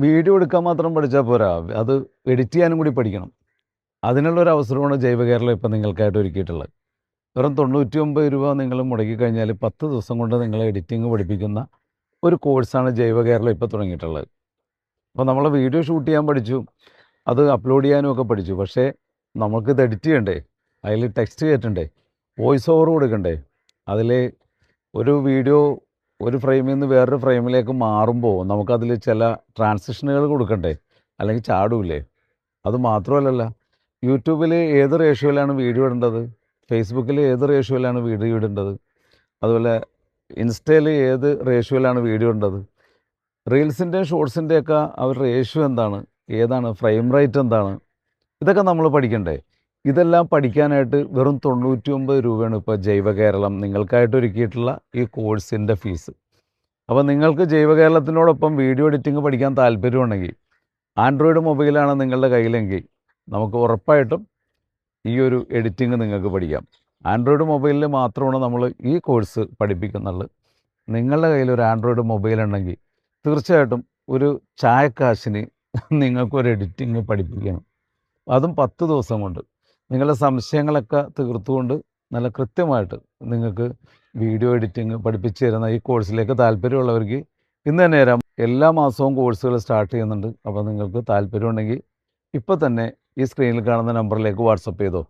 Video എടുക്കാൻ മാത്രം പഠിച്ചാൽ പോരാ. അത് എഡിറ്റ് ചെയ്യാനും കൂടി പഠിക്കണം. അതിനുള്ളൊരു അവസരമാണ് ജൈവകേരളം ഇപ്പം നിങ്ങൾക്കായിട്ട് ഒരുക്കിയിട്ടുള്ളത്. വെറും രൂ. 99 നിങ്ങൾ മുടക്കിക്കഴിഞ്ഞാൽ 10 ദിവസം കൊണ്ട് നിങ്ങളെ എഡിറ്റിംഗ് പഠിപ്പിക്കുന്ന ഒരു കോഴ്സാണ് ജൈവകേരളം ഇപ്പോൾ തുടങ്ങിയിട്ടുള്ളത്. അപ്പോൾ നമ്മൾ വീഡിയോ ഷൂട്ട് ചെയ്യാൻ പഠിച്ചു, അത് അപ്ലോഡ് ചെയ്യാനും ഒക്കെ പഠിച്ചു. പക്ഷേ നമുക്കിത് എഡിറ്റ് ചെയ്യണ്ടേ, അതിൽ ടെക്സ്റ്റ് കയറ്റണ്ടേ, വോയിസ് ഓവർ കൊടുക്കണ്ടേ, അതിൽ ഒരു വീഡിയോ ഒരു ഫ്രെയിമിൽ നിന്ന് വേറൊരു ഫ്രെയിമിലേക്ക് മാറുമ്പോൾ നമുക്കതിൽ ചില ട്രാൻസിഷനുകൾ കൊടുക്കണ്ടേ, അല്ലെങ്കിൽ ചാടൂലേ. അത് മാത്രമല്ലല്ല, യൂട്യൂബിൽ ഏത് റേഷ്യോയിലാണ് വീഡിയോ ഇടേണ്ടത്, ഫേസ്ബുക്കിൽ ഏത് റേഷ്യോയിലാണ് വീഡിയോ ഇടേണ്ടത്, അതുപോലെ ഇൻസ്റ്റയിൽ ഏത് റേഷ്യോയിലാണ് വീഡിയോ ഇടേണ്ടത്, റീൽസിൻ്റെയും ഷോർട്സിൻ്റെയൊക്കെ അവർ റേഷ്യോ എന്താണ്, ഏതാണ് ഫ്രെയിം റേറ്റ് എന്താണ്, ഇതൊക്കെ നമ്മൾ പഠിക്കണ്ടേ. ഇതെല്ലാം പഠിക്കാനായിട്ട് വെറും 99 രൂപയാണ് ഇപ്പോൾ ജൈവകേരളം നിങ്ങൾക്കായിട്ട് ഒരുക്കിയിട്ടുള്ള ഈ കോഴ്സിൻ്റെ ഫീസ്. അപ്പോൾ നിങ്ങൾക്ക് ജൈവകേരളത്തിനോടൊപ്പം വീഡിയോ എഡിറ്റിംഗ് പഠിക്കാൻ താല്പര്യമുണ്ടെങ്കിൽ, ആൻഡ്രോയിഡ് മൊബൈലാണ് നിങ്ങളുടെ കയ്യിലെങ്കിൽ, നമുക്ക് ഉറപ്പായിട്ടും ഈ ഒരു എഡിറ്റിംഗ് നിങ്ങൾക്ക് പഠിക്കാം. ആൻഡ്രോയിഡ് മൊബൈലിൽ മാത്രമാണ് നമ്മൾ ഈ കോഴ്സ് പഠിപ്പിക്കുന്നുള്ളൂ. നിങ്ങളുടെ കയ്യിൽ ഒരു ആൻഡ്രോയിഡ് മൊബൈൽ ഉണ്ടെങ്കിൽ തീർച്ചയായിട്ടും ഒരു ചായക്കാശിന് നിങ്ങൾക്കൊരു എഡിറ്റിംഗ് പഠിപ്പിക്കണം. അതും 10 ദിവസം കൊണ്ട് നിങ്ങളുടെ സംശയങ്ങളൊക്കെ തീർത്തുകൊണ്ട് നല്ല കൃത്യമായിട്ട് നിങ്ങൾക്ക് വീഡിയോ എഡിറ്റിംഗ് പഠിപ്പിച്ചു തരുന്ന ഈ കോഴ്സിലേക്ക് താല്പര്യമുള്ളവർക്ക് ഇന്ന് തന്നെ വരാം. എല്ലാ മാസവും കോഴ്സുകൾ സ്റ്റാർട്ട് ചെയ്യുന്നുണ്ട്. അപ്പോൾ നിങ്ങൾക്ക് താല്പര്യമുണ്ടെങ്കിൽ ഇപ്പോൾ തന്നെ ഈ സ്ക്രീനിൽ കാണുന്ന നമ്പറിലേക്ക് വാട്സപ്പ് ചെയ്തോ.